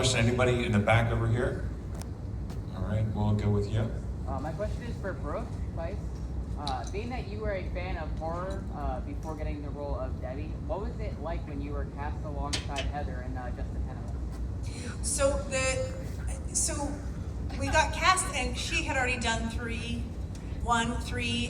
Question, anybody in the back over here? All right, we'll go with you. My question is for Brooke, Theiss. Being that you were a fan of horror before getting the role of Debbie, what was it like when you were cast alongside Heather in Just the Ten of Us? So we got cast, and she had already done 3,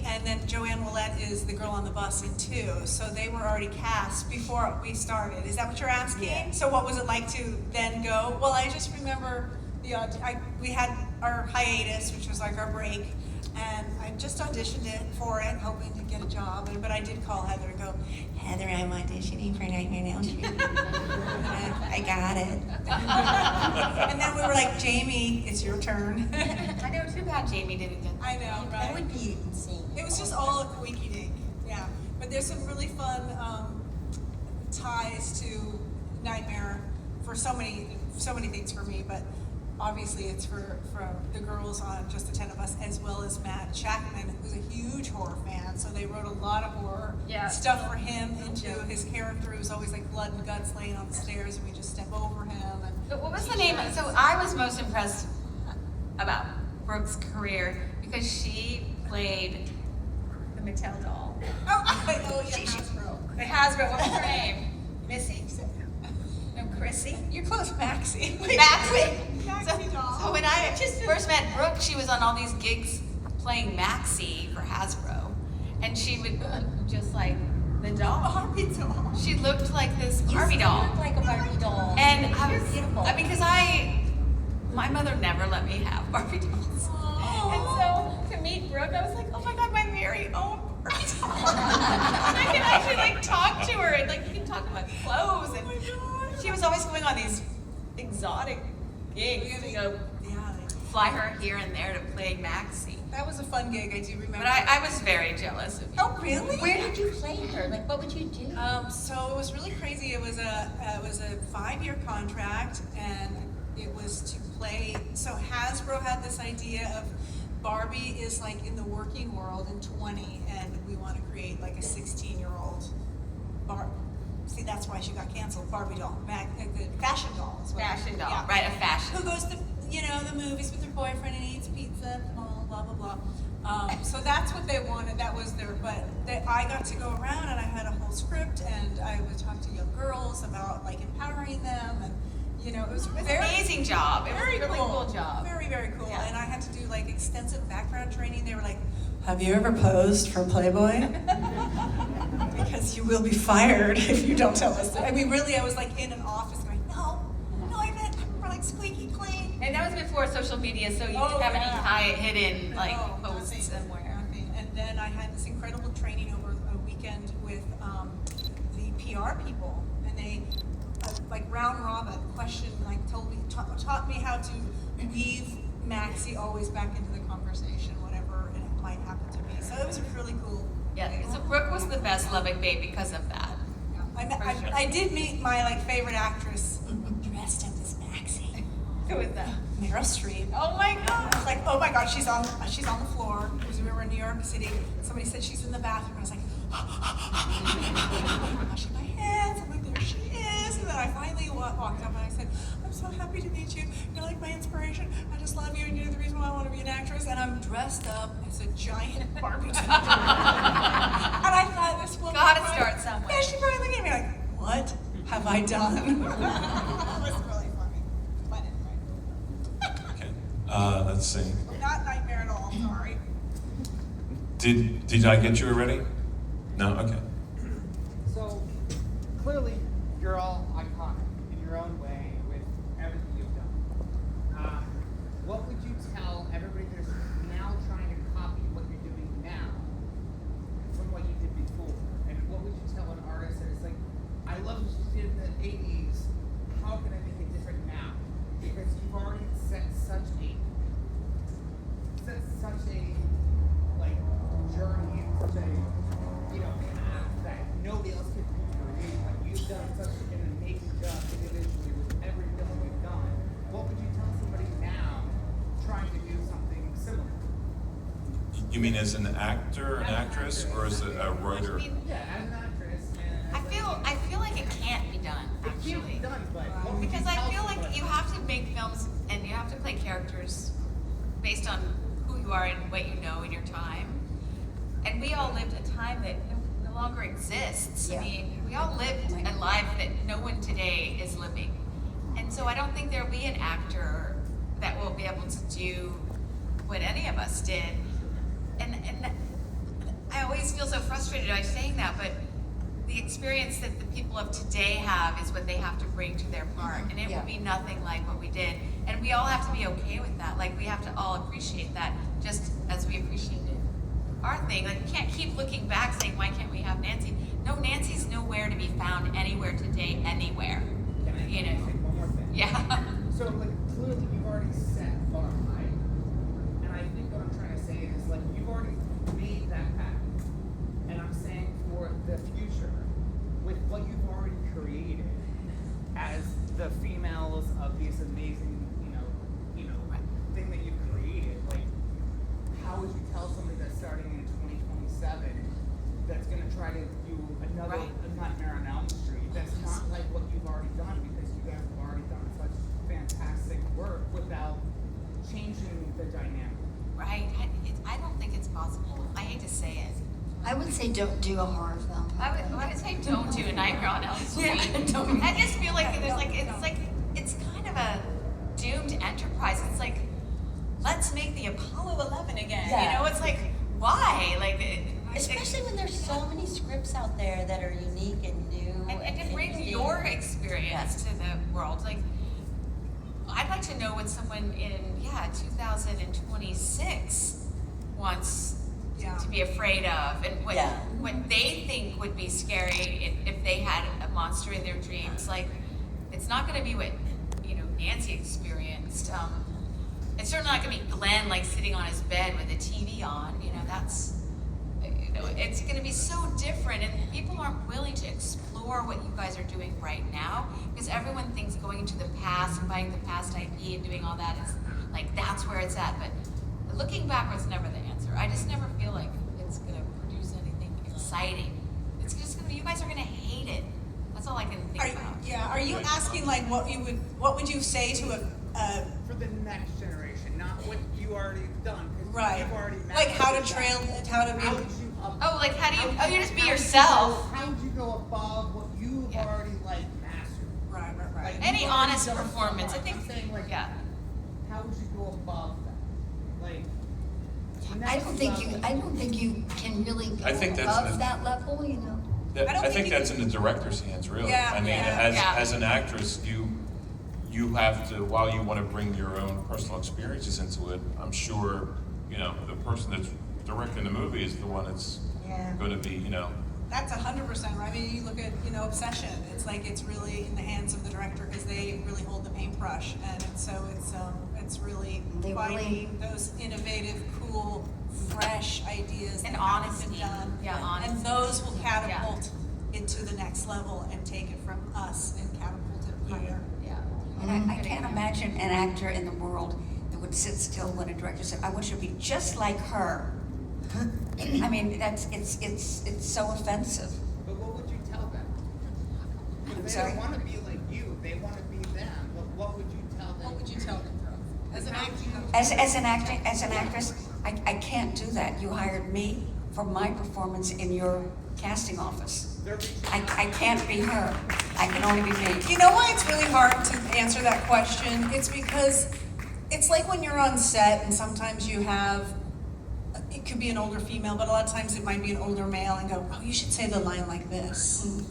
and then Joanne Willette is the girl on the bus in 2. So they were already cast before we started. Is that what you're asking? Yeah. So what was it like to then go? Well, I just remember we had our hiatus, which was like our break, and I just auditioned for it, hoping to get a job. But I did call Heather and go, Heather, I'm auditioning for Nightmare on Elm Street. I got it. And then we were like, Jamie, it's your turn. I know, too bad Jamie didn't get that. I know, right? That would be insane. It was just all a quinky dink, yeah. But there's some really fun ties to Nightmare for so many things for me, but obviously it's for the girls on Just the Ten of Us, as well as Matt Shackman, who's a huge horror fan. So they wrote a lot of horror stuff for him into his character, who's always like blood and guts laying on the stairs, and we just step over him. And So what was the name? So I was most impressed about Brooke's career because she played the Mattel doll. Oh yeah, Hasbro. The Hasbro, what was her name? Missy? No, Chrissy? You're close, Maxie. Maxie. Maxie doll. So when I first met Brooke, she was on all these gigs playing Maxie for Hasbro. And she would look just like the doll. Barbie doll. She looked like this Barbie doll. Look like a Barbie doll. And You're beautiful. because my mother never let me have Barbie dolls. And so to meet Brooke, I was like, oh my God, my very own Barbie doll. And I can actually like talk to her and like you can talk about clothes. And she was always going on these exotic gigs, fly her here and there to play Maxie. That was a fun gig, I do remember. But I was very jealous of you. Oh, really? Where did you play her? Like, what would you do? So it was really crazy. It was a 5-year contract, and it was to play. So Hasbro had this idea of Barbie is like in the working world in 20, and we want to create like a 16-year-old Barbie. See, that's why she got canceled. Barbie doll, the fashion doll. Is what Fashion doll, yeah. right? A fashion. Who goes to the movies with her boyfriend and eats pizza, blah blah blah. So that's what they wanted. That was their. But I got to go around and I had a whole script, and I would talk to young girls about like empowering them, and it was It was very an amazing job. It was very a really cool job. Very very cool. Yeah. And I had to do like extensive background training. They were like, "Have you ever posed for Playboy?" Because you will be fired if you don't tell us. I mean, really, I was like in an office going, no, I meant we're like squeaky clean. And that was before social media, so you didn't have any hidden posts nothing, somewhere. nothing. And then I had this incredible training over a weekend with the PR people, and they like round robin questioned, like taught me how to weave Maxie always back into the conversation, whatever it might happen to me. So it was really cool. Yeah, so Brooke was the best Lubbock babe because of that. Yeah. I did meet my favorite actress dressed up as Maxie. Who was that? Meryl Streep. Oh my God. I was like, oh my God, she's on the floor. Because we were in New York City. Somebody said she's in the bathroom. I was like, I'm washing my hands. I'm like, there she is. And then I finally walked up and I said, I'm so happy to meet you. You're like my inspiration. I just love you, and you're the reason why I want to be an actress. And I'm dressed up as a giant Barbie doll. And I thought this woman Gotta start somewhere. Yeah, she probably looked at me like, what have I done? It was really funny. But anyway. Okay, let's see. Not Nightmare at all, sorry. Did I get you already? No? Okay. So, clearly, you're all iconic in your own way with everything you've done. What would you tell everybody that's now trying to copy what you're doing now from what you did before? And what would you tell an artist that is like, I love what you did in the 80s, how can I make it different now? Because you've already set such a like journey and such a path that nobody else can do for you. Like you've done such an amazing job individually with every film you've done. What would you tell somebody now trying to do something similar? You mean as an actor, an actress, or as a writer? Yeah, as an actress. And I feel like it can't be done, it can't be actually. done, but what would Because you I tell feel like somebody? you have to characters based on who you are and what you know in your time. And we all lived a time that no longer exists. Yeah. I mean, we all lived a life that no one today is living. And so I don't think there'll be an actor that will be able to do what any of us did. And I always feel so frustrated by saying that, but the experience that the people of today have is what they have to bring to their part, and it Yeah. will be nothing like what we did. And we all have to be okay with that. Like, we have to all appreciate that, just as we appreciated our thing. Like, we can't keep looking back saying, why can't we have Nancy? No, Nancy's nowhere to be found anywhere today, anywhere. Can I You know. say one more thing? Yeah. So like clearly you've already set a bar, right? And I think what I'm trying to say is like you've already made that path. And I'm saying for the future, with what you've already created as the females of this amazing, thing that you've created, like how would you tell somebody that's starting in 2027 that's gonna try to do another Right. Nightmare on Elm Street that's not like what you've already done because you guys have already done such fantastic work without changing the dynamic. Right? I don't think it's possible. I hate to say it. I would say don't do a horror film. I would say don't do a Nightmare on Elm Street. Yeah, don't. I just feel like it's kind of a doomed enterprise. It's like, let's make the Apollo 11 again. Yeah. You know, it's like, why? Especially when there's so many scripts out there that are unique and new. and to bring interesting. your experience to the world. Like, I'd like to know what someone in 2026 wants to be afraid of, and what they think would be scary if they had a monster in their dreams. Like, it's not going to be what Nancy experienced. It's certainly not going to be Glenn like sitting on his bed with the TV on. That's it's going to be so different, and people aren't willing to explore what you guys are doing right now because everyone thinks going into the past and buying the past IP and doing all that is like that's where it's at. But looking backwards is never the answer. I just never feel like it's going to produce anything exciting. It's just going to be, you guys are going to hate it. That's all I can think about. Are you asking like what would you say to a For the next generation, not what you already done. 'Cause right? You've already Like how to mastered that. how to How be. would you Oh, like how do you? Oh, you just be how would yourself. How would you go above what you've Yeah. already mastered? Right. Like, Any you've already honest done so performance, I much. think. I'm saying Yeah. How would you go above that? Like. I next don't think you can really go I think that's above the- that level, I don't I think think you that's can- in the director's hands, really. Yeah, I mean, yeah. as an actress, you have to, while you want to bring your own personal experiences into it, I'm sure, the person that's directing the movie is the one that's going to be, That's 100% right. I mean, you look at Obsession. It's like it's really in the hands of the director because they really hold the paintbrush, and it's really They finding those innovative, cool, fresh ideas And that haven't honesty. been done. Yeah, honesty. And those will catapult into the next level and take it from us and catapult it higher. Yeah. And I can't imagine an actor in the world that would sit still when a director said, "I want you to be just like her." I mean, it's so offensive. But what would you tell them? If I'm they sorry? don't want to be like you, they want to be them. But what would you tell them? What would you tell them, Brooke? As an actor? As an actress, I can't do that. You hired me for my performance in your casting office. They're reaching I can't be her. I can only be me. You know why it's really hard to answer that question? It's because it's like when you're on set and sometimes you have, it could be an older female, but a lot of times it might be an older male and go, oh, you should say the line like this.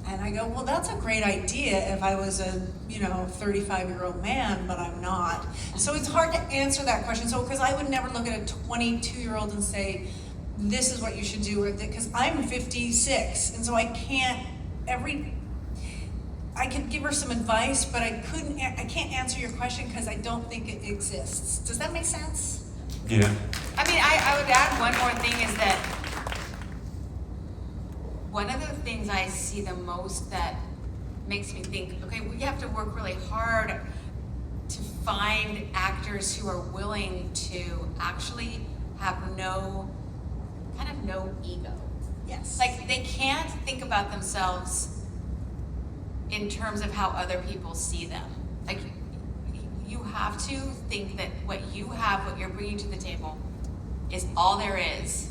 And I go, well, that's a great idea if I was a, 35-year-old man, but I'm not. So it's hard to answer that question. So, because I would never look at a 22-year-old and say, this is what you should do, because I'm 56, and so I can't, I could give her some advice, but I can't answer your question because I don't think it exists. Does that make sense? yeah. I mean, I would add one more thing is that one of the things I see the most that makes me think, okay, we have to work really hard to find actors who are willing to actually have no ego. Yes. Like, they can't think about themselves in terms of how other people see them. Like, you have to think that what you have, what you're bringing to the table, is all there is.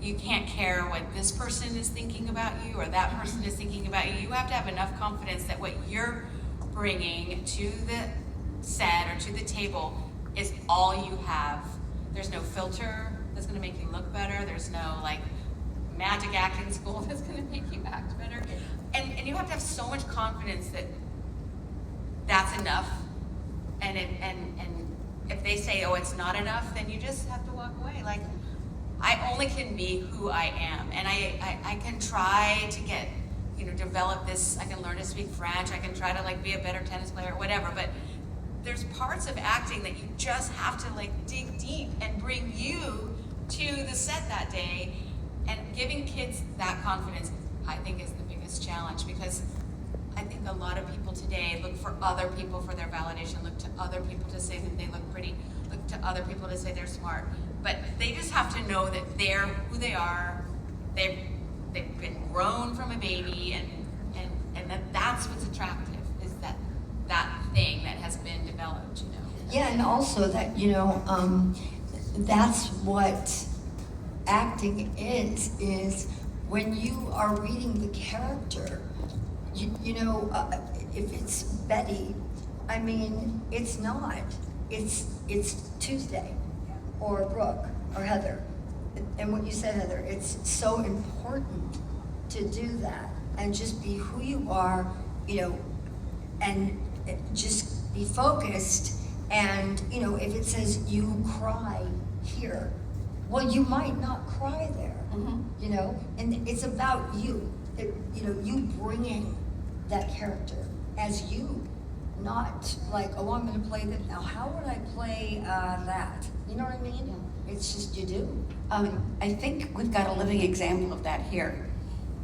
You can't care what this person is thinking about you or that person is thinking about you. You have to have enough confidence that what you're bringing to the set or to the table is all you have. There's no filter that's going to make you look better. There's no like magic acting school that's going to make you act better. And you have to have so much confidence that that's enough. And if they say, oh, it's not enough, then you just have to walk away. Like, I only can be who I am. And I can try to get, develop this, I can learn to speak French, I can try to like be a better tennis player, whatever, but there's parts of acting that you just have to like dig deep and bring you to the set that day. And giving kids that confidence, I think, is the biggest challenge, because I think a lot of people today look for other people for their validation, look to other people to say that they look pretty, look to other people to say they're smart. But they just have to know that they're who they are. They've been grown from a baby, and that's what's attractive, is that thing that has been developed, Yeah, and also that, that's what acting is when you are reading the character, if it's Betty, I mean, it's not. It's Tuesday, or Brooke, or Heather. And what you said, Heather, it's so important to do that and just be who you are, and just be focused. And, if it says you cry here, well, you might not cry there, and it's about you, you bringing that character as you, not like, oh, I'm going to play that. Now, how would I play that? You know what I mean? Yeah. It's just you do. I think we've got a living example of that here.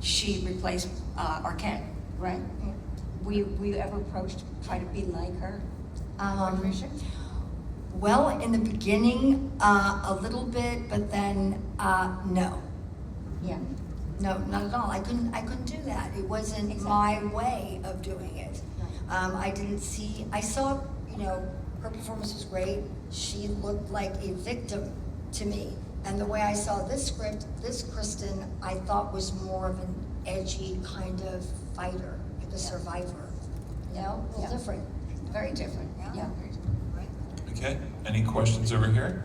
She replaced Arquette, right? Were you ever approached to try to be like her? Patricia? Well, in the beginning, a little bit, but then no. Yeah. No, not at all. I couldn't do that. It wasn't my way of doing it. I saw, her performance was great. She looked like a victim to me. And the way I saw this script, this Kristen, I thought was more of an edgy kind of fighter, like a survivor. A little different. Very different. Yeah. Very different. Okay, any questions over here?